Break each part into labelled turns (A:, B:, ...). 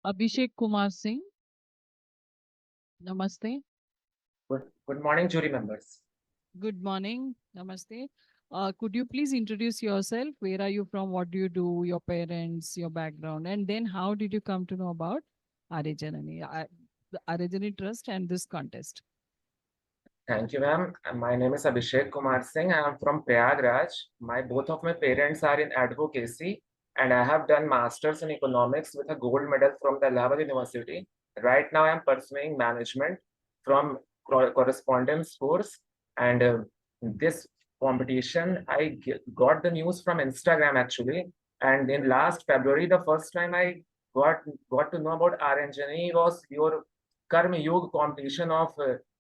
A: Abhishek Kumar Singh, namaste.
B: Good morning, jury members.
A: Good morning, namaste. Could you please introduce yourself? Where are you from? What do you do? Your parents, your background, and then how did you come to know about Aaryajanani, the Aaryajanani Trust, and this contest?
B: Thank you, ma'am. My name is Abhishek Kumar Singh. I am from Prayagraj. Both of my parents are in advocacy, and I have done masters in economics with a gold medal from the Allahabad University. Right now, I am pursuing management from correspondence course, and this competition got the news from Instagram actually. And in last February, the first time I got got to know about Aaryanjani was your Karma Yoga competition of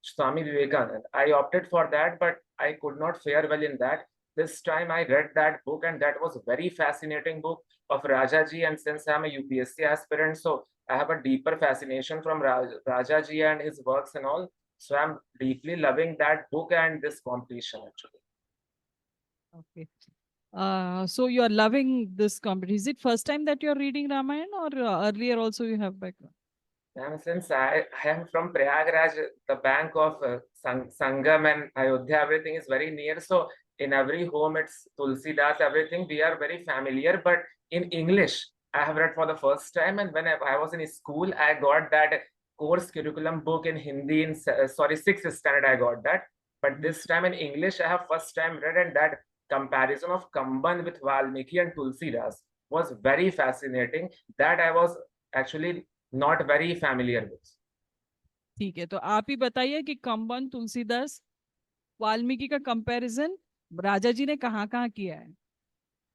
B: Swami Vivekananda. I opted for that, but I could not fare well in that. This time I read that book, and that was a very fascinating book of Rajaji. And since I'm a UPSC aspirant, so I have a deeper fascination from Rajaji and his works and all. So I'm deeply loving that book and this competition actually.
A: Okay. So you are loving this competition. Is it first time that you are reading Ramayana, or earlier also you have background?
B: And since I am from Prayagraj, the bank of Sangam and Ayodhya, everything is very near. So in every home, it's Tulsi Das, everything. We are very familiar. But in English, I have read for the first time. And when I was in school, I got that course curriculum book in Hindi in, sorry, sixth standard, I got that. But this time in English, I have first time read, and that comparison of Kamban with Valmiki and Tulsi Das was very fascinating. That I was actually not very familiar with.
A: ठीक है, तो आप ही बताइए कि कंबन तुलसीदास वाल्मीकि का comparison राजा जी ने कहाँ कहाँ किया है?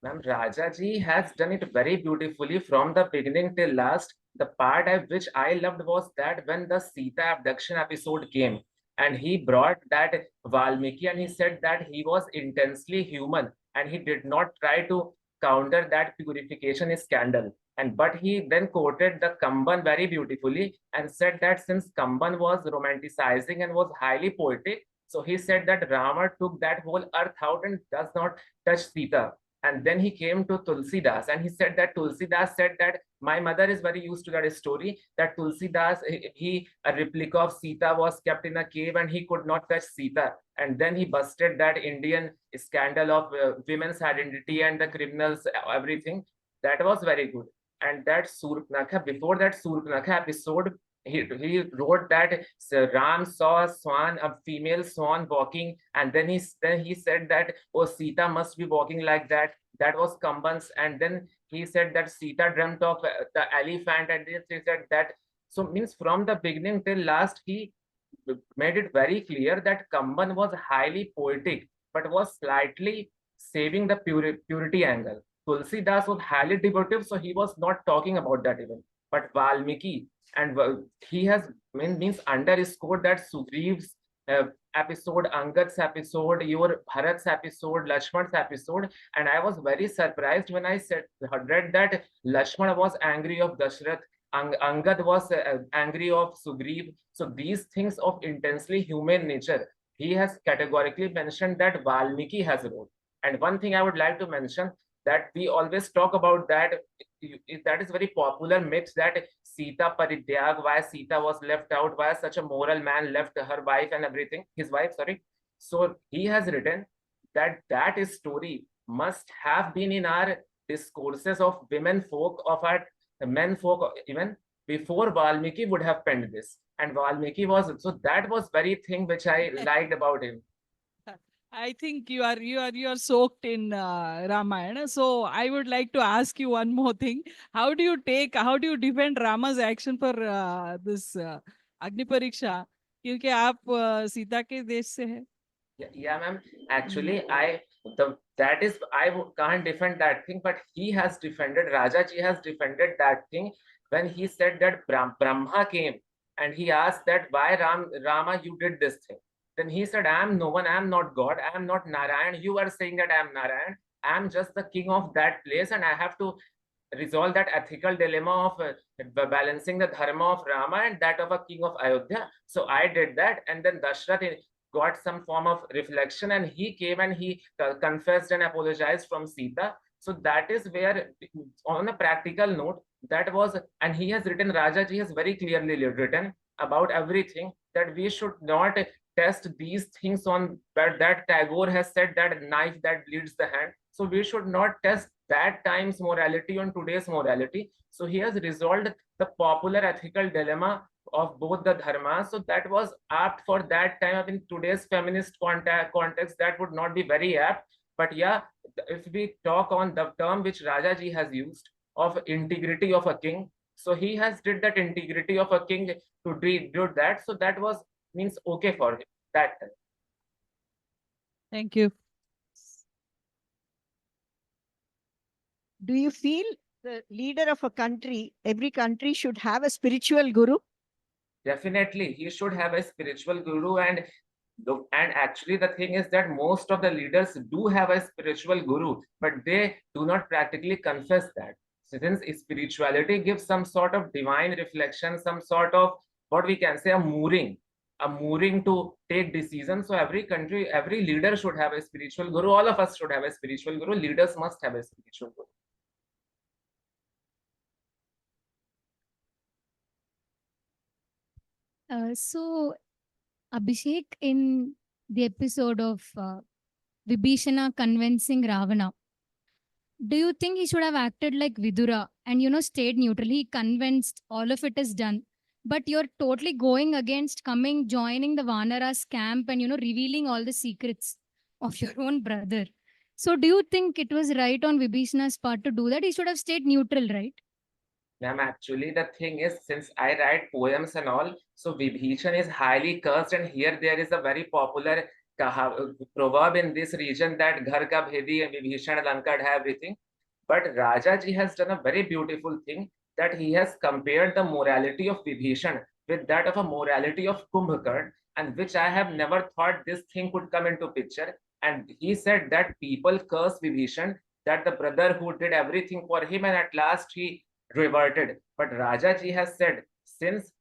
B: Ma'am, Rajaji has done it very beautifully from the beginning till last. The part which I loved was that when the Sita abduction episode came and he brought that Valmiki and he said that he was intensely human and he did not try to counter that purification scandal. And but he then quoted the Kamban very beautifully and said that since Kamban was romanticizing and was highly poetic, so he said that Rama took that whole earth out and does not touch Sita. And then he came to Tulsidas and he said that Tulsidas said that my mother is very used to that story that Tulsidas, a replica of Sita was kept in a cave and he could not touch Sita. And then he busted that Indian scandal of women's identity and the criminals, everything. That was very good. And that Surpnakha, before that Surpnakha episode, he wrote that Ram saw a swan, a female swan walking, and then he said that oh Sita must be walking like that. That was Kamban's, and then he said that Sita dreamt of the elephant, and then he said that. So means from the beginning till last, he made it very clear that Kamban was highly poetic, but was slightly saving the purity angle. Tulsidas was highly devotive, so he was not talking about that even. But Valmiki, and he has means underscored that Sugriv's episode, Angad's episode, your Bharat's episode, Lakshman's episode, and I was very surprised when I read that Lakshman was angry of Dashrath, Angad was angry of Sugriv. So these things of intensely human nature, he has categorically mentioned that Valmiki has wrote. And one thing I would like to mention that we always talk about that that is very popular myth that Sita Parityag, why Sita was left out, why such a moral man left her wife and everything, his wife, sorry. So he has written that that story must have been in our discourses of women folk, of our men folk, even before Valmiki would have penned this. And Valmiki was, so that was very thing which I liked about him.
A: I think you are soaked in Ramayana. So I would like to ask you one more thing. How do you defend Rama's action for this Agni Pariksha? क्योंकि आप सीता के देश से हैं.
B: Yeah, ma'am.
A: Mm.
B: Actually, that is can't defend that thing, but he has defended. Rajaji has defended that thing when he said that Brahma came and he asked that why Rama you did this thing. Then he said, I am no one. I am not God. I am not Narayan. You are saying that I am Narayan. I am just the king of that place, and I have to resolve that ethical dilemma of balancing the dharma of Rama and that of a king of Ayodhya. So I did that, and then Dashrath got some form of reflection, and he came and he confessed and apologized from Sita. So that is where, on a practical note, that was, and he has written, Rajaji has very clearly written about everything, that we should not test these things on that Tagore has said, that knife that bleeds the hand. So we should not test that time's morality on today's morality. So he has resolved the popular ethical dilemma of both the dharmas. So that was apt for that time. In today's feminist context, that would not be very apt. But yeah, if we talk on the term which Rajaji has used of integrity of a king, so he has did that integrity of a king to do that. So that was means okay for him that time.
A: Thank you.
C: Do you feel the leader of a country, every country should have a spiritual guru?
B: Definitely, he should have a spiritual guru, and actually the thing is that most of the leaders do have a spiritual guru, but they do not practically confess that. So since spirituality gives some sort of divine reflection, some sort of what we can say a mooring to take decisions. So every country, every leader should have a spiritual guru. All of us should have a spiritual guru. Leaders must have a spiritual guru.
D: So, Abhishek, in the episode of Vibhishana convincing Ravana, do you think he should have acted like Vidura and, stayed neutral? He convinced all of it is done. But you're totally going against joining the Vanara's camp and, revealing all the secrets of your own brother. So, do you think it was right on Vibhishana's part to do that? He should have stayed neutral, right?
B: Ma'am, actually, the thing is, since I write poems and all, so Vibhishan is highly cursed, and here there is a very popular proverb in this region that Ghar ka bhedi and Vibhishan Lankad hai everything. But Rajaji has done a very beautiful thing, that he has compared the morality of Vibhishan with that of a morality of Kumbhakarn, and which I have never thought this thing could come into picture. And he said that people curse Vibhishan, that the brother who did everything for him, and at last he reverted. But Rajaji has said, since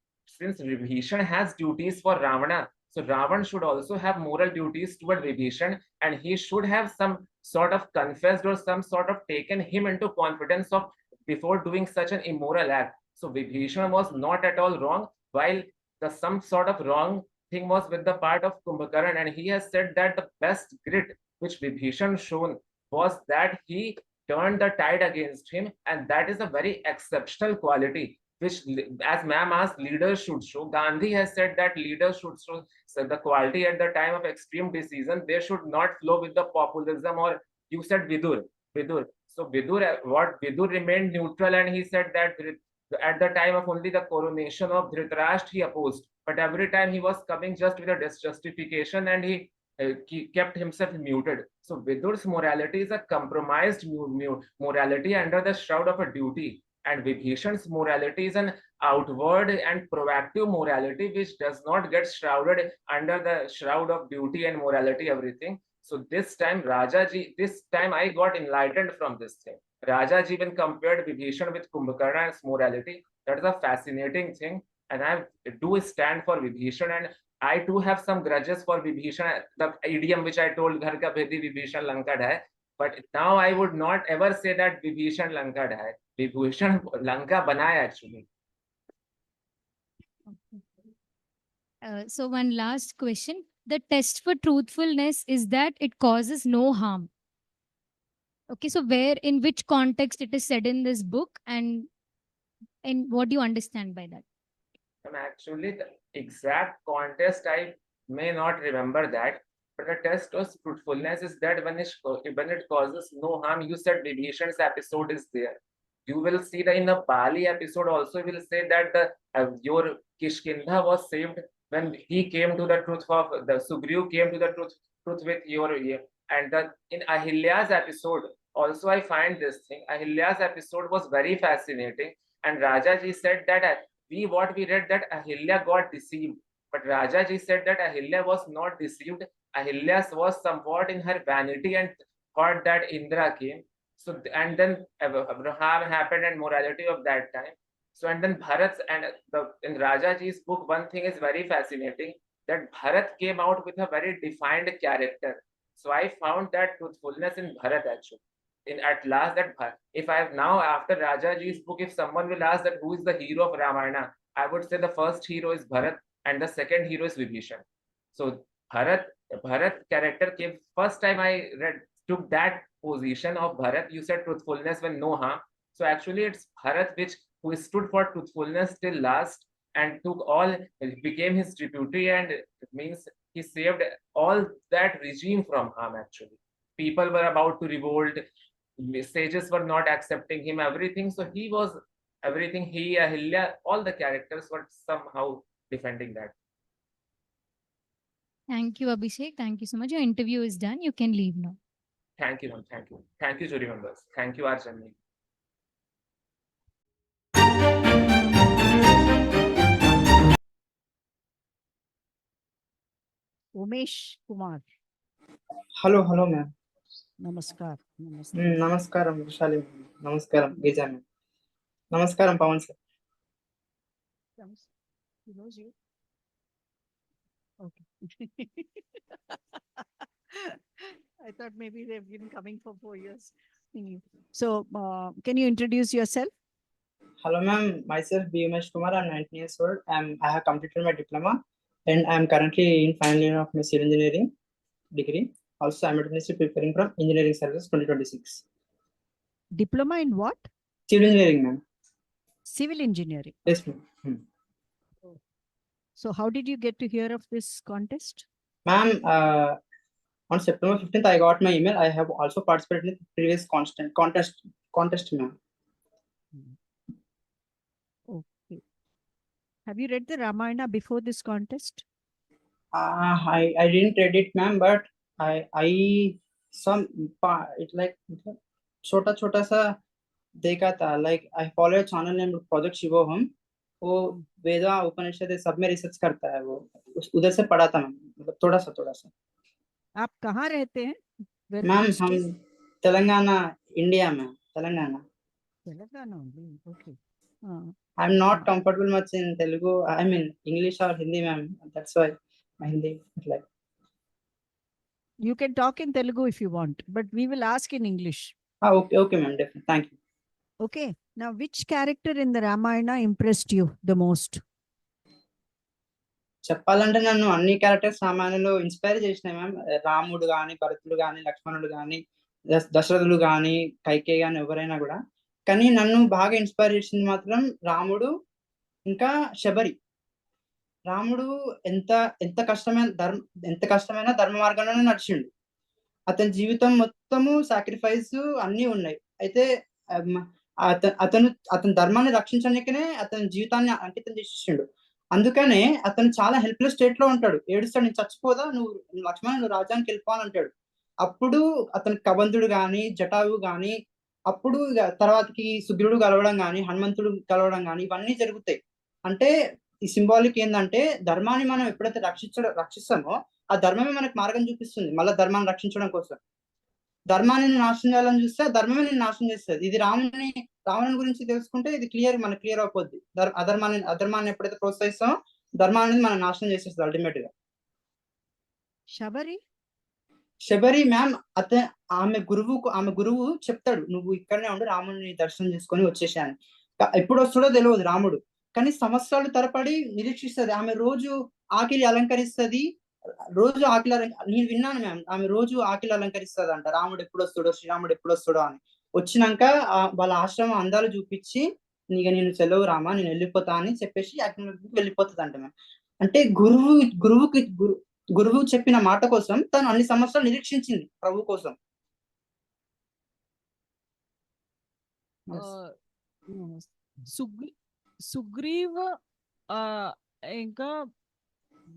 B: Vibhishan has duties for Ravana, so Ravan should also have moral duties toward Vibhishan, and he should have some sort of confessed or some sort of taken him into confidence of before doing such an immoral act. So Vibhishan was not at all wrong, while the some sort of wrong thing was with the part of Kumbhakaran, and he has said that the best grit which Vibhishan shown was that he turned the tide against him, and that is a very exceptional quality which, as ma'am asked, leaders should show. Gandhi has said that leaders should show the quality at the time of extreme decision. They should not flow with the populism, or you said Vidur. So Vidur, what Vidur remained neutral, and he said that at the time of only the coronation of Dhritarashtra he opposed, but every time he was coming just with a justification, and he kept himself muted. So Vidur's morality is a compromised morality under the shroud of a duty, and Vibhishan's morality is an outward and proactive morality which does not get shrouded under the shroud of duty and morality, everything. So this time Rajaji, this time I got enlightened from this thing. Rajaji even compared Vibhishan with Kumbhakarna's morality. That is a fascinating thing, and I do stand for Vibhishan, and I too have some grudges for Vibhishan, the idiom which I told, Ghar ka bhedi Vibhishan Lankad hai. But now I would not ever say that Vibhishan Lankad hai. Vibhishan Lanka banaya actually.
D: So, one last question. The test for truthfulness is that it causes no harm. Okay, so in which context it is said in this book, and what do you understand by that?
B: Actually, the exact contest I may not remember that, but the test of truthfulness is that when it causes no harm, you said Vibhishan's episode is there. You will see that in the Bali episode also, will say that your Kishkindha was saved when he came to the truth of the Sugriv came to the truth with your, and the in Ahilya's episode also I find this thing. Ahilya's episode was very fascinating, and Rajaji said that we read that Ahilya got deceived, but Rajaji said that Ahilya was not deceived. Ahilya was somewhat in her vanity and thought that Indra came. So and then Abraham happened and morality of that time. So and then Bharat, and in Rajaji's book, one thing is very fascinating, that Bharat came out with a very defined character. So I found that truthfulness in Bharat actually. at last that if I have now after Rajaji's book, if someone will ask that who is the hero of Ramayana, I would say the first hero is Bharat and the second hero is Vibhishan. So Bharat character came first time I read took that position of Bharat. You said truthfulness when no harm. So actually it's Bharat which who stood for truthfulness till last and took all became his tributary, and it means he saved all that regime from harm actually. People were about to revolt, sages were not accepting him, everything. So he was everything. He, Ahilya, all the characters were somehow defending that.
D: Thank you, Abhishek. Thank you so much. Your interview is done. You can leave now.
B: Thank you, ma'am. Thank you. Thank you, jury members. Thank you, Aaryajanani.
C: Umesh Kumar.
E: Hello, ma'am.
C: Namaskar. Namaste.
E: Namaskaram, Vishali. Namaskaram, Gija ma'am. Namaskaram, Pawan sir.
C: He knows you. Okay. I thought maybe they've been coming for 4 years. So, can you introduce yourself?
E: Hello, ma'am. Myself, B. Umesh Kumar. I'm 19 years old. I have completed my diploma and I'm currently in final year of my civil engineering degree. Also, I'm simultaneously preparing from engineering service 2026.
C: Diploma in what?
E: Civil engineering, ma'am.
C: Civil engineering.
E: Yes, ma'am.
C: So, how did you get to hear of this contest?
E: Ma'am, on September 15th, I got my email. I have also participated in the previous contest, ma'am.
C: Okay. Have you read the Ramayana before this contest?
E: I didn't read it, ma'am, but I some it like छोटा सा देखा था. Like I follow a channel named Project Shivoham. वो वेदा उपनिषद सब में research करता है. वो उधर से पढ़ा था, मैम. मतलब थोड़ा सा.
C: आप कहाँ रहते हैं?
E: मैम हम तेलंगाना, इंडिया में. Telangana.
C: only. Okay.
E: I'm not comfortable much in Telugu. I mean English or Hindi, ma'am. That's why my Hindi like.
C: You can talk in Telugu if you want, but we will ask in English.
E: Okay, ma'am. Definitely. Thank you.
C: Okay. Now, which character in the Ramayana impressed you the most?
E: చెప్పాలంటే నన్ను అన్ని characters రామాయణంలో inspire చేసినాయి, ma'am. రాముడు గాని, భరతుడు గాని, లక్ష్మణుడు గాని, దశరథుడు గాని, కైకేయి గాని, ఎవరైనా కూడా. కానీ నన్ను బాగా ఇన్స్పైర్ చేసింది మాత్రం రాముడు ఇంకా శబరి. రాముడు ఎంత కష్టమైన ధర్మ మార్గంలోనే నడిచిండు. అతని జీవితం మొత్తము సాక్రిఫైస్ అన్ని ఉన్నాయి. అయితే అతను ధర్మాన్ని రక్షించడానికనే అతని జీవితాన్ని అంకితం చేసేసిండు. అందుకనే అతను చాలా హెల్ప్లెస్ స్టేట్ లో ఉంటాడు. ఏడుస్తాడు, నేను చచ్చిపోదా, నువ్వు లక్ష్మణ నువ్వు రాజ్యానికి వెళ్ళిపోవాలి అంటాడు. అప్పుడు అతను కబంధుడు గాని, జటాయు గాని, అప్పుడు తర్వాతకి సుగ్రీవుడు కలవడం గాని, హనుమంతుడు కలవడం గాని, ఇవన్నీ జరుగుతాయి. అంటే ఈ సింబాలిక్ ఏంటంటే ధర్మాన్ని మనం ఎప్పుడైతే రక్షిస్తామో ఆ ధర్మమే మనకు మార్గం చూపిస్తుంది మళ్ళీ ధర్మాన్ని రక్షించడం కోసం. ధర్మాన్ని నాశనం చేయాలని చూస్తే ధర్మమే నేను నాశనం చేస్తుంది. ఇది రావణుని గురించి తెలుసుకుంటే ఇది మనకు క్లియర్ అయిపోద్ది. అధర్మాన్ని ఎప్పుడైతే ప్రోత్సహిస్తామో ధర్మాన్ని మనం నాశనం చేసేస్తుంది అల్టిమేట్ గా. శబరి మ్యామ్ ఆమె గురువు చెప్తాడు, నువ్వు ఇక్కడనే ఉండి రాముడిని దర్శనం చేసుకొని వచ్చేసాను. ఎప్పుడు వస్తాడో తెలియదు రాముడు, కానీ సంవత్సరాలు తరపడి నిరీక్షిస్తుంది. ఆమె రోజు ఆకిలి అలంకరిస్తుంది. నేను విన్నాను మ్యామ్, ఆమె రోజు ఆకిలి అలంకరిస్తుంది అంట. రాముడు ఎప్పుడు వస్తాడో, శ్రీరాముడు ఎప్పుడు వస్తాడో అని. వచ్చినాక వాళ్ళ ఆశ్రమం అందాలు చూపించి ఇక నేను సెలవు రామా, నేను వెళ్ళిపోతా అని చెప్పేసి వెళ్ళిపోతుంది అంట మ్యామ్. అంటే గురువు చెప్పిన మాట కోసం తను అన్ని సంవత్సరాలు నిరీక్షించింది ప్రభు కోసం.
A: సుగ్రీవ్ ఇంకా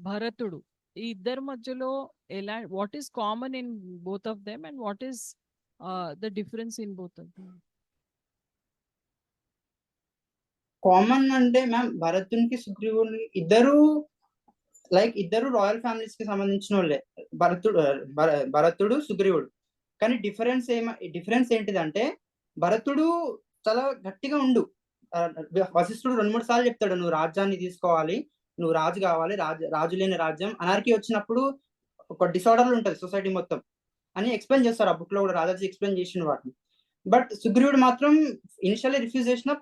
A: భరతుడు ఈ ఇద్దరి మధ్యలో ఎలా, what is common in both of them and what is the difference in both of them?
E: Common అంటే మ్యామ్ భరతునికి సుగ్రీవుని ఇద్దరు రాయల్ ఫ్యామిలీస్ కి సంబంధించిన వాళ్ళే, భరతుడు సుగ్రీవుడు. కానీ డిఫరెన్స్ ఏంటిదంటే భరతుడు చాలా గట్టిగా ఉండు. వశిష్ఠుడు 2-3 సార్లు చెప్తాడు, నువ్వు రాజ్యాన్ని తీసుకోవాలి, నువ్వు రాజు కావాలి, రాజు లేని రాజ్యం, అనార్కీ వచ్చినప్పుడు ఒక డిసార్డర్లు ఉంటది సొసైటీ మొత్తం అని ఎక్స్ప్లెయిన్ చేస్తారు. ఆ బుక్ లో కూడా రాజాజీ ఎక్స్ప్లెయిన్ చేసిన వాటిని. బట్ సుగ్రీవుడు మాత్రం ఇనిషియల్లీ రిఫ్యూజ్ చేసిన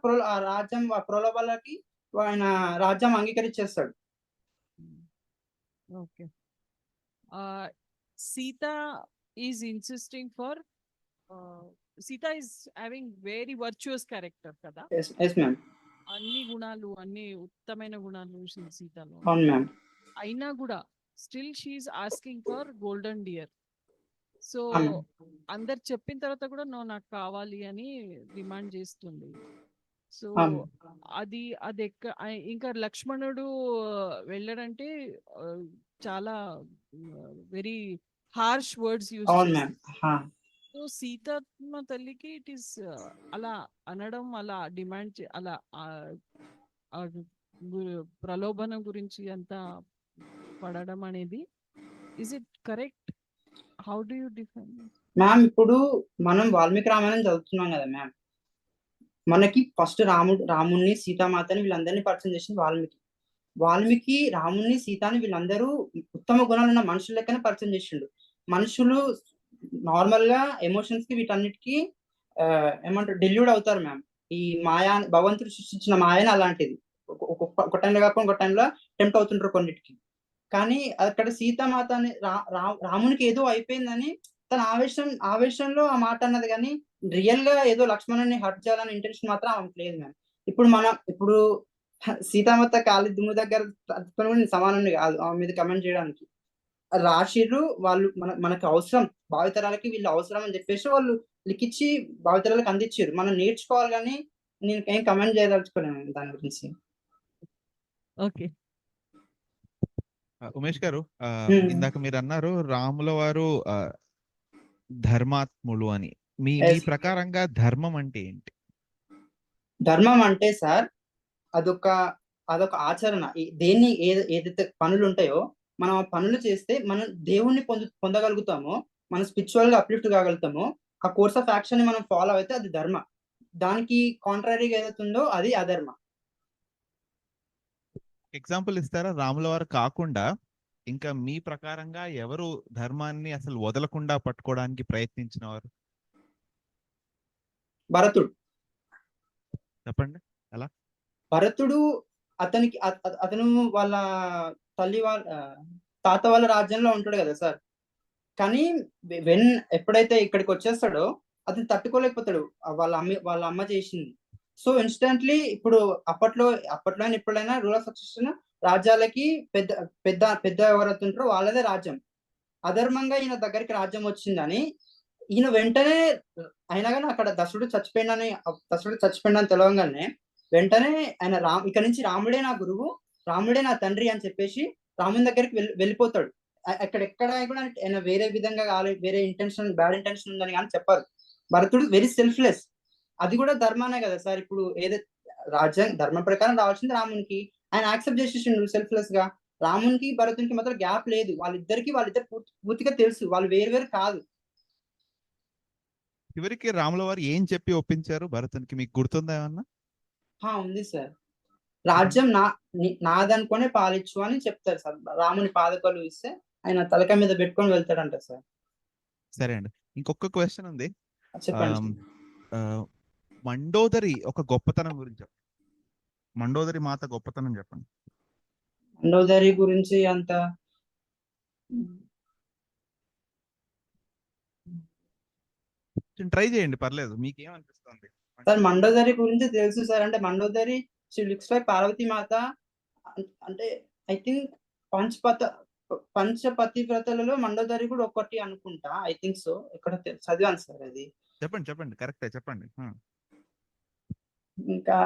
E: రాజ్యం ప్రలోభాలకి ఆయన రాజ్యం అంగీకరించేస్తాడు.
A: Okay. Sita is insisting for Sita is having very virtuous character కదా.
E: Yes ma'am.
A: అన్ని గుణాలు, అన్ని ఉత్తమైన గుణాలు సీతలో.
E: అవును మ్యామ్.
A: అయినా కూడా still she's asking for golden deer. So అందరు చెప్పిన తర్వాత కూడా నాకు కావాలి అని డిమాండ్ చేస్తుంది. సో అది అది ఇంకా లక్ష్మణుడు వెళ్ళడంటే చాలా వెరీ హార్ష్ వర్డ్స్ యూజ్ చేస్తారు. సో సీతమ్మ తల్లికి ఇట్ ఈస్ అలా అనడం, అలా డిమాండ్ అలా ప్రలోభన గురించి అంతా పడడం అనేది is it correct? How do you define
E: ma'am? ఇప్పుడు మనం వాల్మీకి రామాయణం చదువుతున్నాం కదా మ్యామ్. మనకి ఫస్ట్ రాముణ్ణి సీతామాతని వీళ్ళందరినీ పరిచయం చేసింది వాల్మీకి రాముణ్ణి సీతాని వీళ్ళందరూ ఉత్తమ గుణాలు ఉన్న మనుషుల లెక్కనే పరిచయం చేసిండు. మనుషులు నార్మల్ గా ఎమోషన్స్ కి వీటన్నిటికీ ఏమంటారు డెల్యూడ్ అవుతారు మ్యామ్. ఈ మాయా భగవంతుడు సృష్టించిన మాయని అలాంటిది. ఒక టైంలో కాకుండా ఒక టైంలో టెంప్ట్ అవుతుంటారు కొన్నిటికి. కానీ అక్కడ సీతామాత అని రామునికి ఏదో అయిపోయిందని తన ఆవేశంలో ఆ మాట అన్నది, కానీ రియల్ గా ఏదో లక్ష్మణుని హర్ట్ చేయాలని ఇంటెన్షన్ మాత్రం ఆమెకు లేదు మ్యామ్. ఇప్పుడు సీతామాత కాలి దుమ్ము దగ్గర సమానం కాదు ఆమె మీద కమెంట్ చేయడానికి. రాశిరు వాళ్ళు మనకు అవసరం, భావితరాలకి వీళ్ళు అవసరం అని చెప్పేసి వాళ్ళు లిఖించి భావితరాలకు అందించారు. మనం నేర్చుకోవాలి, కానీ నేను ఏం కమెంట్ చేయదలుచుకోలేను దాని గురించి.
A: ఓకే.
F: ఉమేష్ గారు, ఇందాక మీరు అన్నారు రాముల వారు ధర్మాత్ములు అని. మీ ప్రకారంగా ధర్మం అంటే ఏంటి?
E: ధర్మం అంటే సార్ అదొక ఆచరణ. దేన్ని ఏదైతే పనులు ఉంటాయో మనం ఆ పనులు చేస్తే మనం దేవుణ్ణి పొందగలుగుతామో, మనం స్పిరిచువల్ గా అప్లిఫ్ట్ కాగలుగుతామో, ఆ కోర్స్ ఆఫ్ యాక్షన్ ని మనం ఫాలో అయితే అది ధర్మ. దానికి కాంట్రరీగా ఏదైతుందో అది అధర్మ.
F: ఎగ్జాంపుల్ ఇస్తారా? రాముల వారు కాకుండా ఇంకా మీ ప్రకారంగా ఎవరు ధర్మాన్ని అసలు వదలకుండా పట్టుకోవడానికి ప్రయత్నించిన వారు?
E: భరతుడు.
F: చెప్పండి ఎలా?
E: భరతుడు అతను వాళ్ళ తల్లి తాత వాళ్ళ రాజ్యంలో ఉంటాడు కదా సార్. కానీ ఎప్పుడైతే ఇక్కడికి వచ్చేస్తాడో అతను తట్టుకోలేకపోతాడు వాళ్ళ అమ్మ చేసింది. సో ఇన్స్టెంట్లీ ఇప్పుడు అప్పట్లో ఎప్పుడైనా రూల్ ఆఫ్ సక్సెషన్ రాజ్యాలకి పెద్ద పెద్ద పెద్ద ఎవరైతే ఉంటారో వాళ్ళదే రాజ్యం. అధర్మంగా ఈయన దగ్గరికి రాజ్యం వచ్చిందని ఈయన వెంటనే, అయినా కానీ అక్కడ దశరథుడు చచ్చిపోయిందని తెలవగానే వెంటనే ఆయన ఇక్కడ నుంచి రాముడే నా గురువు, రాముడే నా తండ్రి అని చెప్పేసి రాముని దగ్గరికి వెళ్ళిపోతాడు. ఎక్కడ కూడా ఆయన వేరే విధంగా వేరే బ్యాడ్ ఇంటెన్షన్ ఉందని కానీ చెప్పారు. భరతుడు వెరీ సెల్ఫ్లెస్. అది కూడా ధర్మానే కదా సార్. ఇప్పుడు ఏదైతే ధర్మం ప్రకారం రావాల్సింది రామునికి, ఆయన యాక్సెప్ట్ చేసేసిండు సెల్ఫ్లెస్ గా. రామునికి భరతునికి మాత్రం గ్యాప్ లేదు. వాళ్ళిద్దరు పూర్తిగా తెలుసు, వాళ్ళు వేరు కాదు.
F: చివరికి రాముల వారు ఏం చెప్పి ఒప్పించారు భరతునికి? మీకు గుర్తుందా ఏమన్నా?
E: ఉంది సార్. రాజ్యం నాదనుకునే పాలించు అని చెప్తారు సార్. రాముని పాదకాలు ఇస్తే ఆయన తలక మీద పెట్టుకొని వెళ్తాడంట సార్.
F: సరే అండి, ఇంకొక క్వశ్చన్ ఉంది.
E: చెప్పండి.
F: మండోదరి ఒక గొప్పతనం గురించి చెప్పండి. మండోదరి మాత గొప్పతనం చెప్పండి.
E: మండోదరి గురించి అంత
F: ట్రై చేయండి, పర్లేదు. మీకు ఏమనిపిస్తుంది
E: సార్? మండోదరి గురించి తెలుసు సార్. అంటే Mandodari she looks like Parvati మాత. అంటే ఐ థింక్ పంచపతివ్రతలలో మండోదరి కూడా ఒకటి అనుకుంటా. I think so. ఇక్కడ చదివాను సార్ అది.
F: చెప్పండి కరెక్టే చెప్పండి.
E: ఇంకా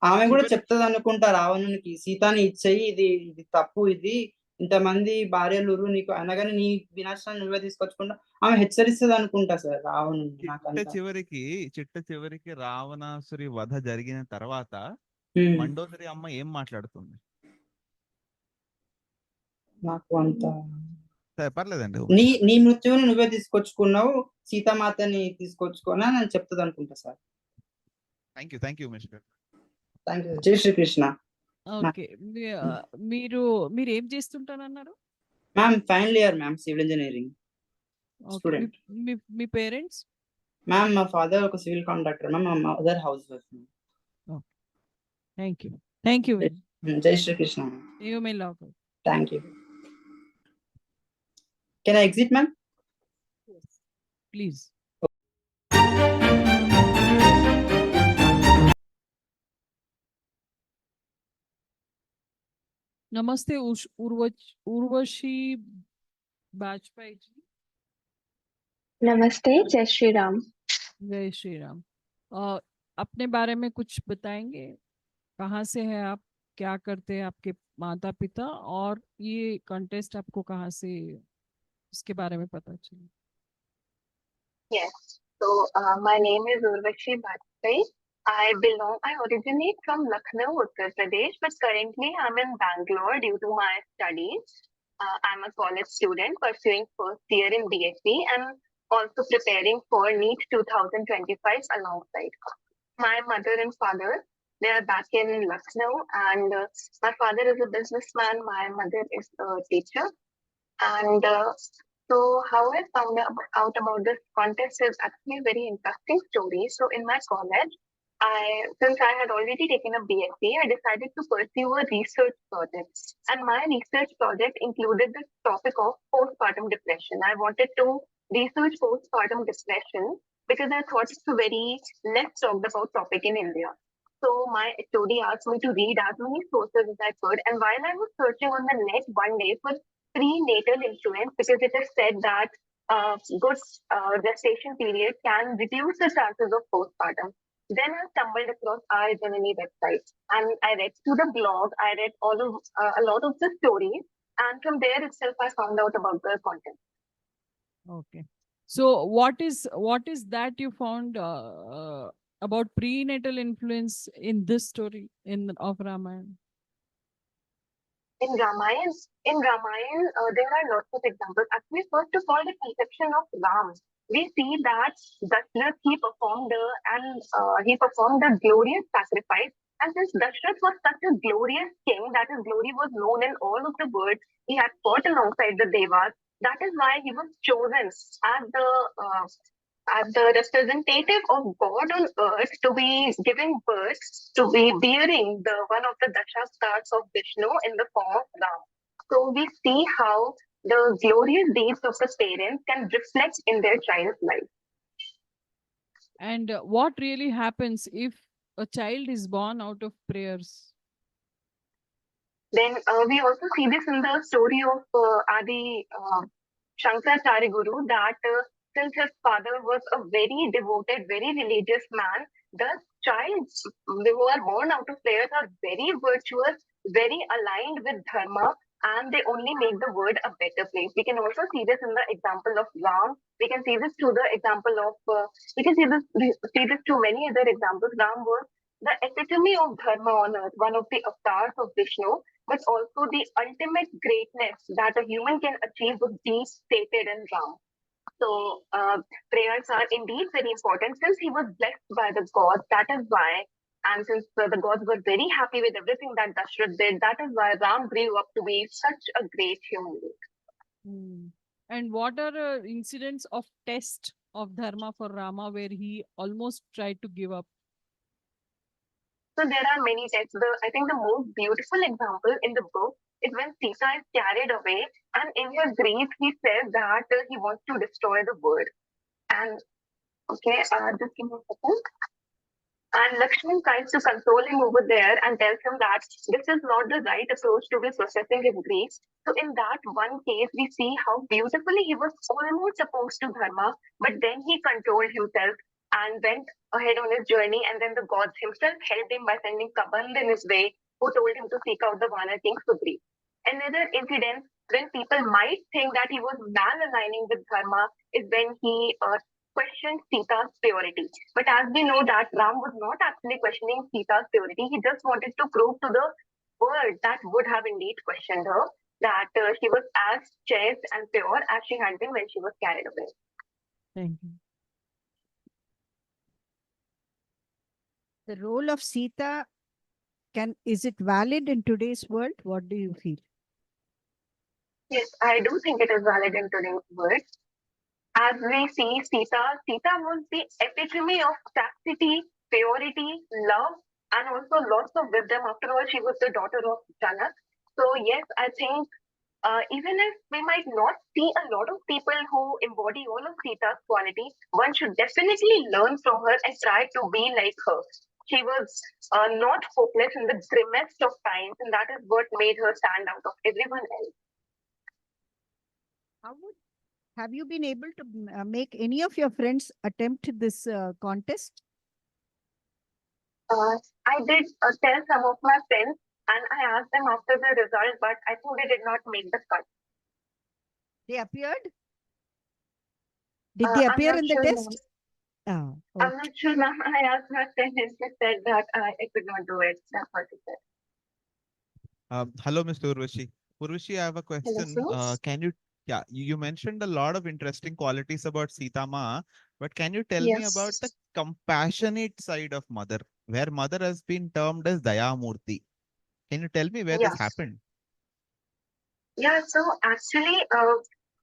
E: ఆమె కూడా చెప్తుంది అనుకుంటా రావణునికి, సీతాని ఇచ్చేయి, ఇది తప్పు, ఇది ఇంతమంది భార్యలు నీకు అనగానే నీ వినాశనాన్ని నువ్వే తీసుకొచ్చుకుంటా ఆమె హెచ్చరిస్తుంది అనుకుంటా సార్ రావణుని.
F: చిట్ట చివరికి రావణాసురి వధ జరిగిన తర్వాత మండోదరి అమ్మ ఏం మాట్లాడుతుంది?
E: నాకు అంత
F: పర్లేదండి.
E: నీ మృత్యువుని నువ్వే తీసుకొచ్చుకున్నావు, సీతామాతని తీసుకొచ్చుకోనా అని చెప్తుంది అనుకుంటా sir.
F: Thank you Umesh garu.
E: Thank you. Jai Shrikrishna.
A: Okay. మీరు ఏం చేస్తుంటారన్నారు?
E: Ma'am final year ma'am, civil engineering student.
A: మీ పేరెంట్స్?
E: మ్యామ్ మా ఫాదర్ ఒక సివిల్ కాంట్రాక్టర్ మ్యామ్, మా mother house wife.
A: Thank you. Thank you.
E: Jai Shrikrishna.
A: You may log out.
E: Thank you. Can I exit ma'am?
A: Please. Namaste, Urvashi Bajpai ji.
G: नमस्ते, जय श्री राम।
A: जय श्री राम। अपने बारे में कुछ बताएंगे? कहाँ से हैं आप, क्या करते हैं आपके माता पिता, और ये कंटेस्ट आपको कहाँ से, इसके बारे में पता चला?
G: Yes, so my name is Urvashi Bajpai. I originate from Lucknow, Uttar Pradesh, but currently I'm in Bangalore due to my studies. I'm a college student pursuing first year in BSc and also preparing for NEET 2025 alongside. My mother and father, they are back in Lucknow, and my father is a businessman, my mother is a teacher. And so how I found out about this contest is actually a very interesting story. So in my college, since I had already taken a BSc, I decided to pursue a research project. And my research project included the topic of postpartum depression. I wanted to research postpartum depression because I thought it's a very less talked about topic in India. So my HOD asked me to read as many sources as I could. And while I was searching on the net one day for prenatal influence, because it is said that good gestation period can reduce the chances of postpartum. Then I stumbled across Aaryajanani website and I read through the blog. I read a lot of the stories, and from there itself I found out about the content.
A: Okay. So what is that you found about prenatal influence in this story of Ramayana?
G: In Ramayana, there are lots of examples. Actually, first of all, the conception of Ram. We see that Dashrath he performed a glorious sacrifice. And since Dashrath was such a glorious king, that his glory was known in all of the world, he had fought alongside the Devas. That is why he was chosen as the representative of God on earth to be giving birth, to be bearing the one of the Dashavatars of Vishnu in the form of Ram. So we see how the glorious deeds of the parents can reflect in their child's life.
A: And what really happens if a child is born out of prayers?
G: Then we also see this in the story of Adi Shankaracharya Guru, that since his father was a very devoted, very religious man, the child who are born out of prayers are very virtuous, very aligned with dharma, and they only make the world a better place. We can also see this in the example of Ram. We can see this through the example of, we can see this through many other examples. Ram was the epitome of dharma on earth, one of the avatars of Vishnu, but also the ultimate greatness that a human can achieve would be stated in Ram. So prayers are indeed very important. Since he was blessed by the gods, that is why, and since the gods were very happy with everything that Dashrath did, that is why Ram grew up to be such a great human being.
A: And what are incidents of test of dharma for Rama where he almost tried to give up?
G: So there are many texts. I think the most beautiful example in the book is when Sita is carried away, and in her grief, he says that he wants to destroy the world. And okay, just give me a second. And Lakshman tries to console him over there and tells him that this is not the right approach to be processing his grief. So in that one case, we see how beautifully he was almost opposed to dharma, but then he controlled himself and went ahead on his journey. And then the gods himself helped him by sending Kaband in his way, who told him to seek out the Vanar king Sugriv. Another incident when people might think that he was mal-aligning with dharma is when he questioned Sita's purity. But as we know that Ram was not actually questioning Sita's purity, he just wanted to prove to the world that would have indeed questioned her that she was as chaste and pure as she had been when she was carried away.
A: Thank you.
C: The role of Sita, is it valid in today's world? What do you feel?
G: Yes, I do think it is valid in today's world. As we see Sita was the epitome of chastity, purity, love, and also lots of wisdom. After all, she was the daughter of Janak. So yes, I think even if we might not see a lot of people who embody all of Sita's quality, one should definitely learn from her and try to be like her. She was not hopeless in the grimmest of times, and that is what made her stand out of everyone else.
C: How would have you been able to make any of your friends attempt this contest?
G: I did tell some of my friends, and I asked them after the result, but I think they did not make the cut.
C: They appeared? Did they
G: I'm
C: appear
G: not
C: in the
G: sure,
C: test?
G: ma'am.
C: Ah,
G: I'm
C: okay.
G: not sure, ma'am. I asked my friend and she said that I could not do it. That's what she said.
F: Hello, Mr. Urvashi. Urvashi, I have a
G: Hello,
F: question.
G: sir.
F: Can you, yeah, you mentioned a lot of interesting qualities about Sita Ma, but can you tell me about the
G: Yes.
F: compassionate side of mother, where mother has been termed as Daya Murti? Can you tell me where this
G: Yeah.
F: happened?
G: Yeah, so actually,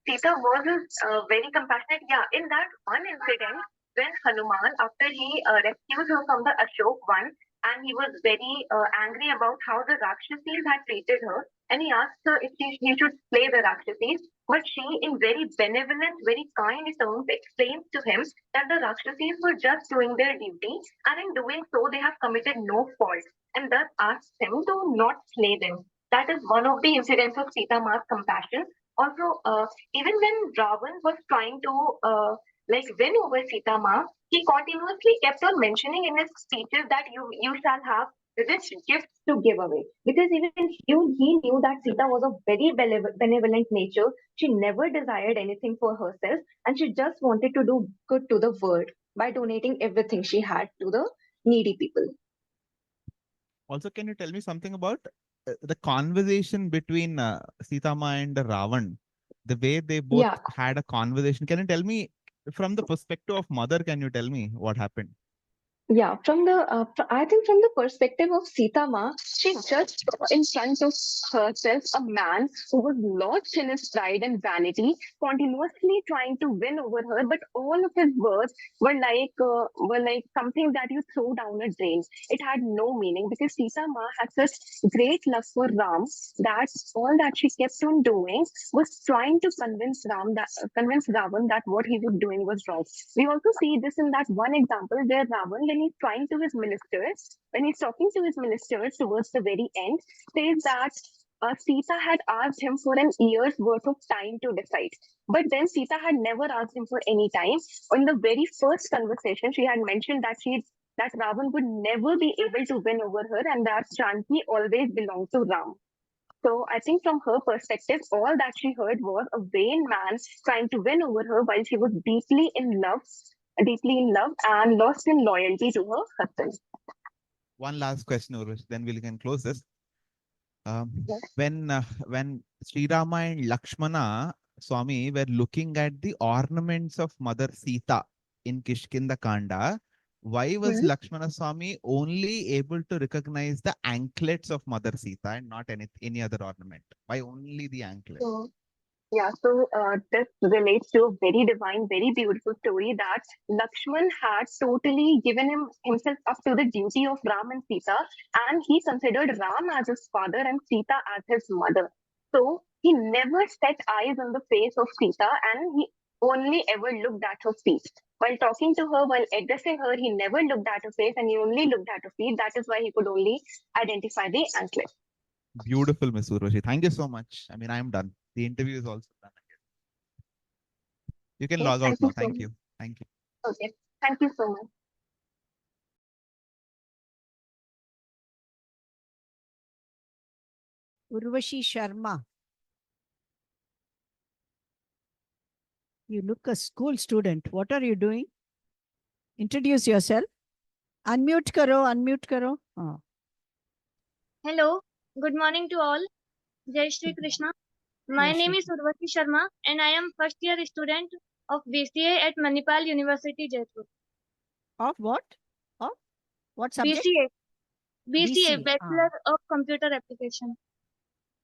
G: Sita was very compassionate. Yeah, in that one incident, when Hanuman, after he rescued her from the Ashok one, and he was very angry about how the Rakshasis had treated her, and he asked her if he should slay the Rakshasis. But she, in very benevolent, very kind terms, explains to him that the Rakshasis were just doing their duty, and in doing so, they have committed no fault, and thus asks him to not slay them. That is one of the incidents of Sita Ma's compassion. Also, even when Ravan was trying to like win over Sita Ma, he continuously kept on mentioning in his speeches that you shall have rich gifts to give away. Because even he knew that Sita was of very benevolent nature. She never desired anything for herself, and she just wanted to do good to the world by donating everything she had to the needy people.
F: Also, can you tell me something about the conversation between Sita Ma and Ravan? The way they both
G: Yeah,
F: had a conversation. Can you tell me from the perspective of mother? Can you tell me what happened?
G: yeah, from the I think from the perspective of Sita Ma, she just saw in front of herself a man who was lost in his pride and vanity, continuously trying to win over her, but all of his words were like something that you throw down a drain. It had no meaning because Sita Ma had such great love for Ram that all that she kept on doing was trying to convince Ravan that what he was doing was wrong. We also see this in that one example where Ravan, when he's trying to his ministers, when he's talking to his ministers towards the very end, says that Sita had asked him for an year's worth of time to decide. But then Sita had never asked him for any time. In the very first conversation, she had mentioned that Ravan would never be able to win over her and that Shanti always belonged to Ram. So I think from her perspective, all that she heard was a vain man trying to win over her while she was deeply in love and lost in loyalty to her husband.
F: One last question, Urvashi, then we can close this.
G: Yes.
F: When Sri Rama and Lakshmana Swami were looking at the ornaments of Mother Sita in Kishkinda Kanda, why was
G: Mhm.
F: Lakshmana Swami only able to recognize the anklets of Mother Sita and not any other ornament? Why only the anklet?
G: So yeah, so this relates to a very divine, very beautiful story that Lakshman had totally given himself up to the duty of Ram and Sita, and he considered Ram as his father and Sita as his mother. So he never set eyes on the face of Sita, and he only ever looked at her feet. While talking to her, while addressing her, he never looked at her face and he only looked at her feet. That is why he could only identify the anklet.
F: Beautiful, Miss Urvashi. Thank you so much. I mean, I'm done. The interview is also done. You can
G: Okay,
F: log out
G: thank you
F: now.
G: so
F: Thank
G: much.
F: you. Thank you.
G: Okay, thank you so much.
C: Urvashi Sharma. You look a school student. What are you doing? Introduce yourself. Unmute karo, unmute karo.
H: Hello, good morning to all. Jai Shri Krishna. My
C: Jai
H: name
C: Shri
H: is Urvashi Sharma and I am first year student of BCA at Manipal University, Jaipur.
C: Of what? Of what subject?
H: BCA,
C: BCA.
H: Bachelor of Computer Application.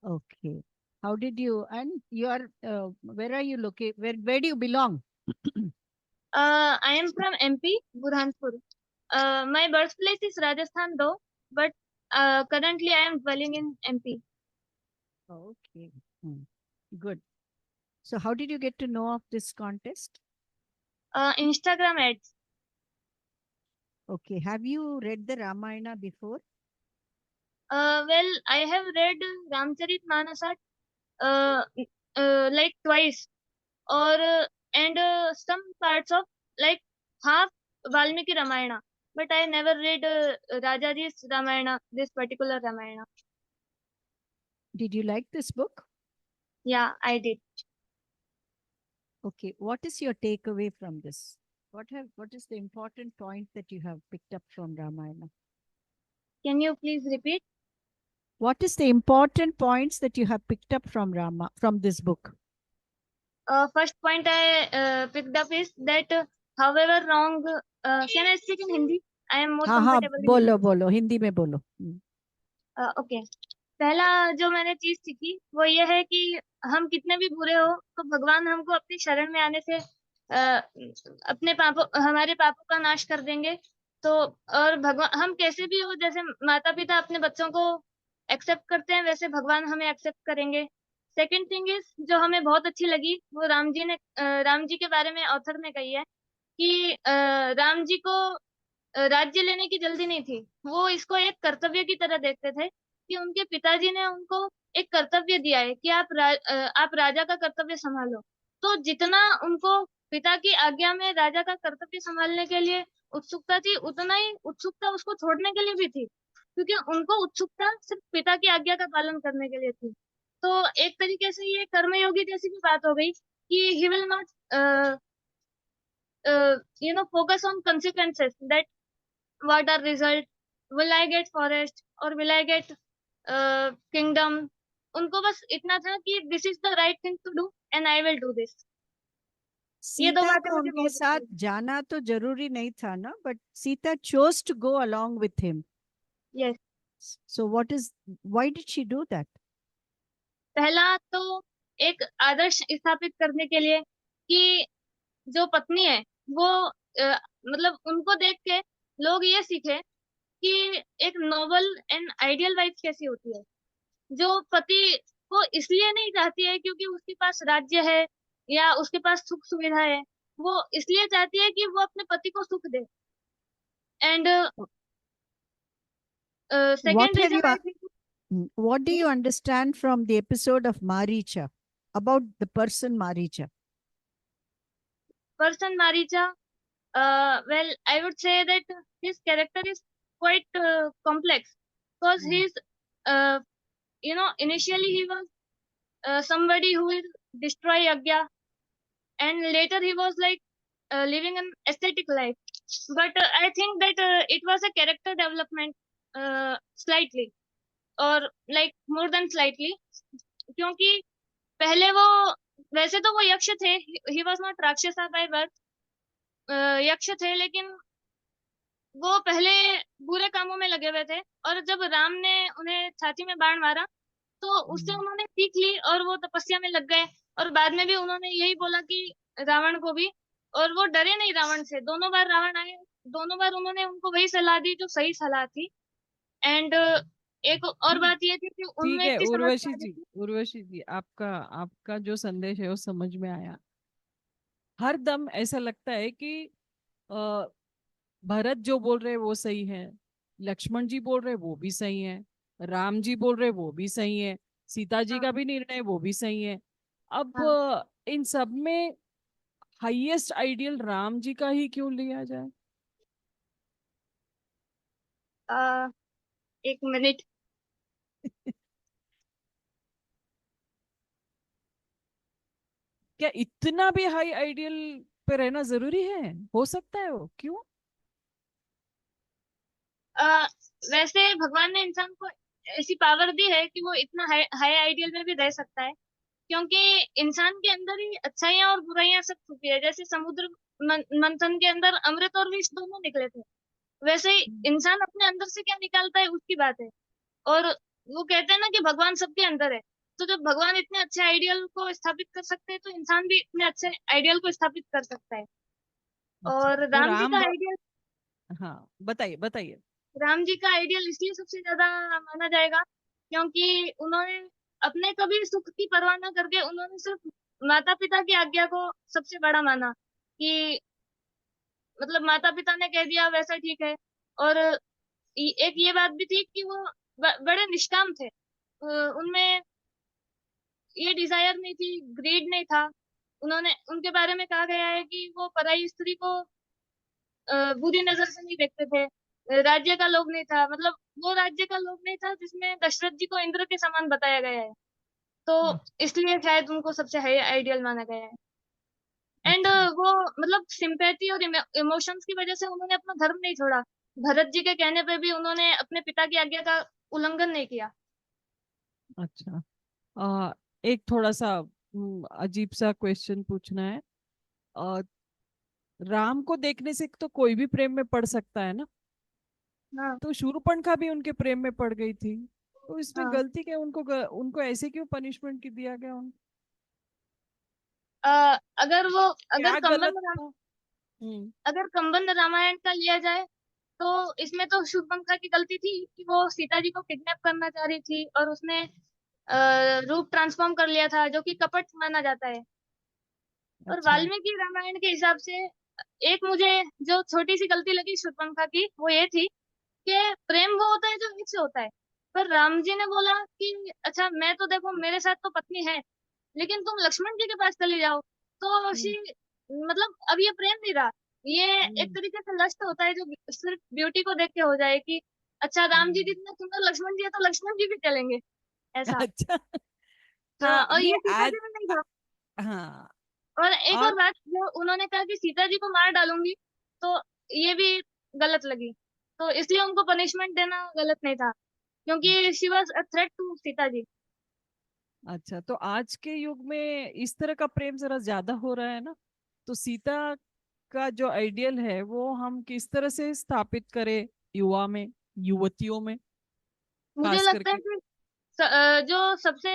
C: Okay. How did you, and you are, where are you located? Where do you belong?
H: I am from MP, Burhanpur. My birthplace is Rajasthan though, but currently I am dwelling in MP.
C: Okay. Good. So how did you get to know of this contest?
H: Instagram ads.
C: Okay. Have you read the Ramayana before?
H: Well, I have read Ramcharitmanasa like twice, or and some parts of like half Valmiki Ramayana, but I never read Rajaji's Ramayana, this particular Ramayana.
C: Did you like this book?
H: Yeah, I did.
C: Okay. What is your takeaway from this? What is the important point that you have picked up from Ramayana?
H: Can you please repeat?
C: What is the important points that you have picked up from this book?
H: First point I picked up is that however wrong, can I speak in Hindi? I am more
C: हाँ
H: comfortable in
C: बोलो
H: Hindi.
C: बोलो हिंदी में बोलो.
H: Okay, पहला जो मैंने चीज सीखी वो ये है कि हम कितने भी बुरे हो तो भगवान हमको अपनी शरण में आने से अपने पापों हमारे पापों का नाश कर देंगे. तो और भगवान हम कैसे भी हो, जैसे माता पिता अपने बच्चों को एक्सेप्ट करते हैं वैसे भगवान हमें एक्सेप्ट करेंगे. सेकंड थिंग इज जो हमें बहुत अच्छी लगी वो राम जी के बारे में ऑथर ने कही है कि राम जी को राज्य लेने की जल्दी नहीं थी. वो इसको एक कर्तव्य की तरह देखते थे कि उनके पिताजी ने उनको एक कर्तव्य दिया है कि आप राजा का कर्तव्य संभालो. तो जितना उनको पिता की आज्ञा में राजा का कर्तव्य संभालने के लिए उत्सुकता थी, उतना ही उत्सुकता उसको छोड़ने के लिए भी थी, क्योंकि उनको उत्सुकता सिर्फ पिता की आज्ञा का पालन करने के लिए थी. तो एक तरीके से ये कर्मयोगी जैसी भी बात हो गई कि he will not focus on consequences, that what are result, will I get forest or will I get kingdom. उनको बस इतना था कि this is the right thing to do and I will do this. ये दो
C: सीता
H: बातें
C: को
H: मुझे
C: उनके
H: बहुत
C: साथ
H: अच्छी
C: जाना तो जरूरी नहीं था ना, but Sita chose to go along with him.
H: लगी. Yes.
C: So why did she do that?
H: पहला तो एक आदर्श स्थापित करने के लिए कि जो पत्नी है वो मतलब उनको देख के लोग ये सीखे कि एक नोबल एंड आइडियल वाइफ कैसी होती है, जो पति को इसलिए नहीं चाहती है क्योंकि उसके पास राज्य है या उसके पास सुख सुविधा है, वो इसलिए चाहती है कि वो अपने पति को सुख दे. And
C: What
H: second
C: have
H: reason
C: you
H: I think
C: what do you understand from the episode of Maricha about the person Maricha?
H: person Maricha, well, I would say that his character is quite complex because he's initially he was somebody who will destroy Yagya, and later he was like living an aesthetic life. But I think that it was a character development slightly, or like more than slightly, क्योंकि पहले वो वैसे तो वो यक्ष थे, he was not rakshasa by birth, यक्ष थे, लेकिन वो पहले बुरे कामों में लगे हुए थे, और जब राम ने उन्हें छाती में बाण मारा तो उससे उन्होंने सीख ली और वो तपस्या में लग गए. और बाद में भी उन्होंने यही बोला कि रावण को भी, और वो डरे नहीं रावण से. दोनों बार रावण आए, दोनों बार उन्होंने उनको वही सलाह दी जो सही सलाह थी. एंड एक और बात ये थी कि
A: ठीक
H: उनमें
A: है
H: इतनी
A: उर्वशी
H: समझदारी
A: जी,
H: थी.
A: उर्वशी जी, आपका आपका जो संदेश है वो समझ में आया. हर दम ऐसा लगता है कि अ, भरत जो बोल रहे वो सही है, लक्ष्मण जी बोल रहे वो भी सही है, राम जी बोल रहे वो भी सही है, सीता जी का
H: हाँ,
A: भी निर्णय वो भी सही है. अब
H: हाँ.
A: इन सब में हाईएस्ट आइडियल राम जी का ही क्यों लिया जाए?
H: एक मिनट.
A: क्या इतना भी हाई आइडियल पे रहना जरूरी है? हो सकता है वो क्यों?
H: वैसे भगवान ने इंसान को ऐसी पावर दी है कि वो इतना हाई आइडियल में भी रह सकता है, क्योंकि इंसान के अंदर ही अच्छाइयाँ और बुराइयां सब छुपी है. जैसे समुद्र मंथन के अंदर अमृत और विष दोनों निकले थे, वैसे ही इंसान अपने अंदर से क्या निकालता है उसकी बात है. और वो कहते हैं ना कि भगवान सबके अंदर है, तो जब भगवान इतने अच्छे आइडियल को स्थापित कर सकते हैं तो इंसान भी इतने अच्छे आइडियल को स्थापित कर सकता है. और
A: तो
H: राम जी
A: राम
H: का
A: भक्त,
H: आइडियल
A: हाँ बताइए बताइए।
H: राम जी का आइडियल इसलिए सबसे ज्यादा माना जाएगा क्योंकि उन्होंने अपने कभी सुख की परवाह न करके उन्होंने सिर्फ माता पिता की आज्ञा को सबसे बड़ा माना कि मतलब माता पिता ने कह दिया वैसा ठीक है। और एक ये बात भी थी कि वो बड़े निष्काम थे। उनमें ये डिजायर नहीं थी, ग्रीड नहीं था। उन्होंने उनके बारे में कहा गया है कि वो पराई स्त्री को बुरी नजर से नहीं देखते थे। राज्य का लोभ नहीं था, मतलब वो राज्य का लोभ नहीं था जिसमें दशरथ जी को इंद्र के समान बताया गया है। तो इसलिए शायद उनको सबसे हाई आइडियल माना गया है। एंड
A: अच्छा
H: वो मतलब सिंपैथी और इमोशंस की वजह से उन्होंने अपना धर्म नहीं छोड़ा। भरत जी के कहने पे भी उन्होंने अपने पिता की आज्ञा का उल्लंघन नहीं किया।
A: अच्छा। एक थोड़ा सा अजीब सा क्वेश्चन पूछना है। अ, राम को देखने से तो कोई भी प्रेम में पड़ सकता है ना,
H: हाँ
A: तो शूर्पणखा भी उनके प्रेम में पड़ गई थी, तो इसमें
H: हाँ।
A: गलती क्या, उनको ऐसे क्यों पनिशमेंट की दिया गया
H: अगर वो
A: क्या गलत था? हम्म।
H: अगर कंबंद रामायण का लिया जाए तो इसमें तो शूर्पणखा की गलती थी कि वो सीता जी को किडनैप करना चाह रही थी और उसने रूप ट्रांसफॉर्म कर लिया था जो कि कपट माना जाता है। और
A: अच्छा।
H: वाल्मीकि रामायण के हिसाब से एक मुझे जो छोटी सी गलती लगी शूर्पणखा की वो ये थी कि प्रेम वो होता है जो एक से होता है। पर राम जी ने बोला कि अच्छा मैं तो देखो मेरे साथ तो पत्नी है लेकिन तुम लक्ष्मण जी के पास चली जाओ। तो
A: हम्म।
H: मतलब अब ये प्रेम नहीं रहा, ये एक
A: हम्म।
H: तरीके से लस्ट होता है जो सिर्फ ब्यूटी को देख के हो जाए कि अच्छा राम जी
A: हम्म।
H: जितने सुंदर लक्ष्मण जी है तो लक्ष्मण जी भी चलेंगे ऐसा।
A: अच्छा,
H: हाँ
A: तो
H: और
A: ये
H: ये सीता
A: आज,
H: जी में नहीं था।
A: हाँ,
H: और एक और
A: और
H: बात जो उन्होंने कहा कि सीता जी को मार डालूंगी, तो ये भी गलत लगी। तो इसलिए उनको पनिशमेंट देना गलत नहीं था क्योंकि she was a threat to Sita ji.
A: अच्छा, तो आज के युग में इस तरह का प्रेम जरा ज्यादा हो रहा है ना, तो सीता का जो आइडियल है वो हम किस तरह से स्थापित करें युवा में, युवतियों में
H: मुझे
A: खास
H: लगता है
A: करके?
H: कि जो सबसे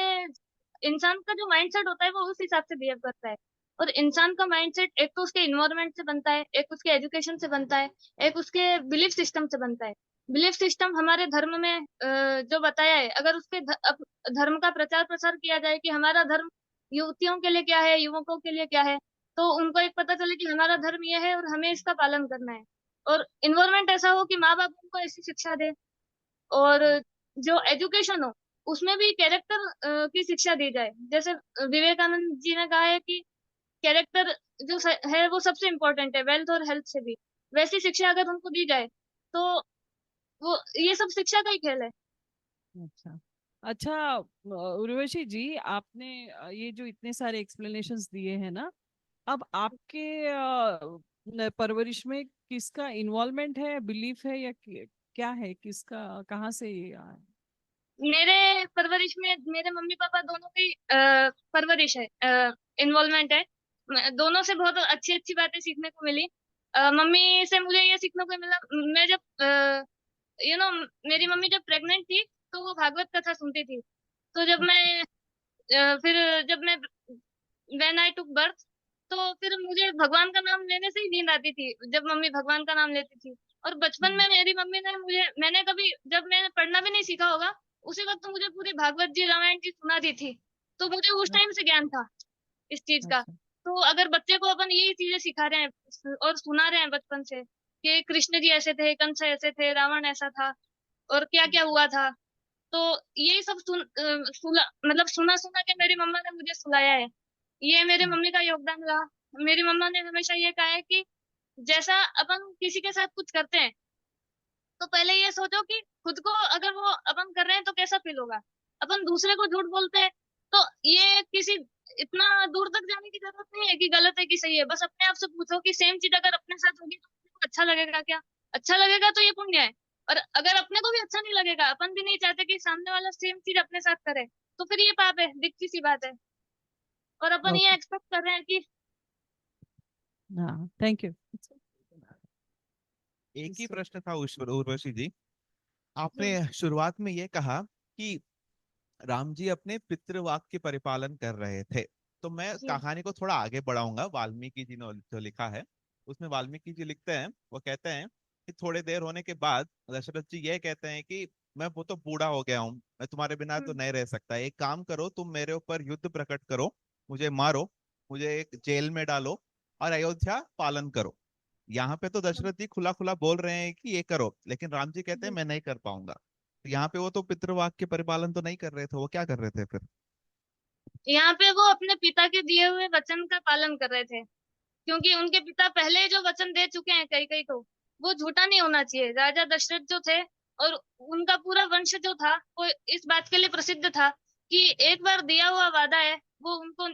H: इंसान का जो माइंडसेट होता है वो उस हिसाब से बिहेव करता है। और इंसान का माइंडसेट एक तो उसके इन्वायरमेंट से बनता है, एक उसके एजुकेशन से बनता है, एक उसके बिलीफ सिस्टम से बनता है। बिलीफ सिस्टम हमारे धर्म में जो बताया है, अगर उसके धर्म का प्रचार प्रसार किया जाए कि हमारा धर्म युवतियों के लिए क्या है, युवकों के लिए क्या है, तो उनको एक पता चले कि हमारा धर्म यह है और हमें इसका पालन करना है। और इन्वायरमेंट ऐसा हो कि माँ बाप उनको ऐसी शिक्षा दे। और जो एजुकेशन हो उसमें भी कैरेक्टर की शिक्षा दी जाए। जैसे विवेकानंद जी ने कहा है कि कैरेक्टर जो है वो सबसे इम्पोर्टेंट है वेल्थ और हेल्थ से भी। वैसी शिक्षा अगर उनको दी जाए तो वो ये सब शिक्षा का ही खेल है।
A: अच्छा। अच्छा, उर्वशी जी, आपने ये जो इतने सारे एक्सप्लेनेशंस दिए हैं ना, अब आपके परवरिश में किसका इन्वॉल्वमेंट है, बिलीफ है, या क्या है, किसका, कहाँ से ये आया?
H: मेरे परवरिश में मेरे मम्मी पापा दोनों की परवरिश है, इन्वॉल्वमेंट है। दोनों से बहुत अच्छी अच्छी बातें सीखने को मिली। मम्मी से मुझे ये सीखने को मिला, मैं जब यू नो मेरी मम्मी जब प्रेग्नेंट थी तो वो भागवत कथा सुनती थी। तो
A: अच्छा।
H: फिर जब मैं व्हेन आई टुक बर्थ तो फिर मुझे भगवान का नाम लेने से ही नींद आती थी जब मम्मी भगवान का नाम लेती थी। और बचपन
A: हम्म।
H: में मेरी मम्मी ने मुझे मैंने कभी जब मैंने पढ़ना भी नहीं सीखा होगा उसी वक्त मुझे पूरी भागवत जी रामायण जी सुना दी थी। तो मुझे उस टाइम से ज्ञान था इस चीज का।
A: अच्छा।
H: तो अगर बच्चे को अपन यही चीजें सिखा रहे हैं और सुना रहे हैं बचपन से कि कृष्ण जी ऐसे थे, कंस ऐसे थे, रावण ऐसा था और क्या क्या हुआ था, तो यही सब मतलब सुना सुना के मेरी मम्मा ने मुझे सुलाया है। ये मेरे
A: हम्म।
H: मम्मी का योगदान रहा। मेरी मम्मा ने हमेशा ये कहा है कि जैसा अपन किसी के साथ कुछ करते हैं तो पहले ये सोचो कि खुद को अगर वो अपन कर रहे हैं तो कैसा फील होगा। अपन दूसरे को झूठ बोलते हैं तो ये किसी इतना दूर तक जाने की जरूरत नहीं है कि गलत है कि सही है। बस अपने आप से पूछो कि सेम चीज अगर अपने साथ होगी तो अपने को अच्छा लगेगा क्या? अच्छा लगेगा तो ये पुण्य है। और अगर अपने को भी अच्छा नहीं लगेगा, अपन भी नहीं चाहते कि सामने वाला सेम चीज अपने साथ करे, तो फिर ये पाप है, दिखती सी बात है। और अपन ये
A: ओके।
H: एक्सपेक्ट कर रहे हैं कि
A: हाँ, थैंक यू।
F: एक ही प्रश्न था उर्वशी जी। आपने
H: जी
F: शुरुआत में ये कहा कि राम जी अपने पितृवाक्य के परिपालन कर रहे थे, तो मैं
H: जी
F: कहानी को थोड़ा आगे बढ़ाऊंगा, वाल्मीकि जी ने जो लिखा है। उसमें वाल्मीकि जी लिखते हैं, वो कहते हैं कि थोड़े देर होने के बाद दशरथ जी ये कहते हैं कि मैं वो तो बूढ़ा हो गया हूँ, मैं तुम्हारे बिना तो नहीं रह सकता, एक काम करो तुम मेरे ऊपर युद्ध प्रकट करो, मुझे मारो, मुझे एक जेल में डालो और अयोध्या पालन करो। यहाँ पे तो दशरथ जी खुला खुला बोल रहे हैं कि ये करो, लेकिन राम जी कहते हैं मैं नहीं कर पाऊंगा। तो यहाँ पे वो तो पितृवाक्य के परिपालन तो नहीं कर रहे थे, वो क्या कर रहे थे फिर?
H: यहाँ पे वो अपने पिता के दिए हुए वचन का पालन कर रहे थे, क्योंकि उनके पिता पहले ही जो वचन दे चुके हैं कई कई को, वो झूठा नहीं होना चाहिए। राजा दशरथ जो थे और उनका पूरा वंश जो था वो इस बात के लिए प्रसिद्ध था कि एक बार दिया हुआ वादा है वो उनको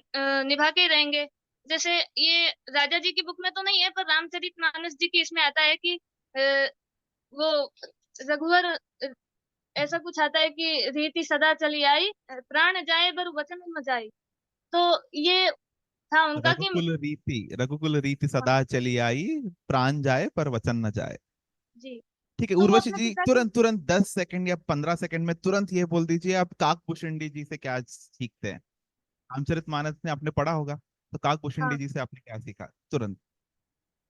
H: निभा के ही रहेंगे। जैसे ये राजा जी की बुक में तो नहीं है, पर रामचरितमानस जी की इसमें आता है कि वो रघुवर ऐसा कुछ आता है कि रीति सदा चली आई, प्राण जाए बर वचन न जाए। तो ये था उनका कि
F: रघुकुल रीति सदा चली आई, प्राण जाए पर वचन न जाए।
H: जी,
F: ठीक है
H: तो वो
F: उर्वशी
H: अपने
F: जी,
H: पिता के
F: तुरंत तुरंत 10 सेकंड या 15 सेकंड में तुरंत ये बोल दीजिए, आप काकभूषुंडी जी से क्या सीखते हैं? रामचरितमानस में आपने पढ़ा होगा, तो काकभूषुंडी
H: हाँ,
F: जी से आपने क्या सीखा तुरंत?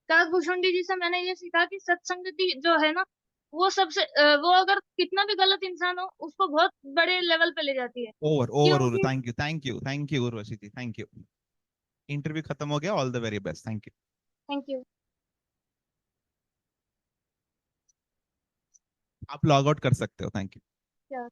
H: काकभूषुंडी जी से मैंने ये सीखा कि सत्संगति जो है ना, वो सबसे वो अगर कितना भी गलत इंसान हो उसको बहुत बड़े लेवल पे ले जाती है।
F: ओवर ओवर,
H: क्योंकि
F: thank you Urvashi ji, thank you. Interview खत्म हो गया, all the very best, thank you.
H: Thank you.
F: आप लॉग आउट कर सकते हो, थैंक यू।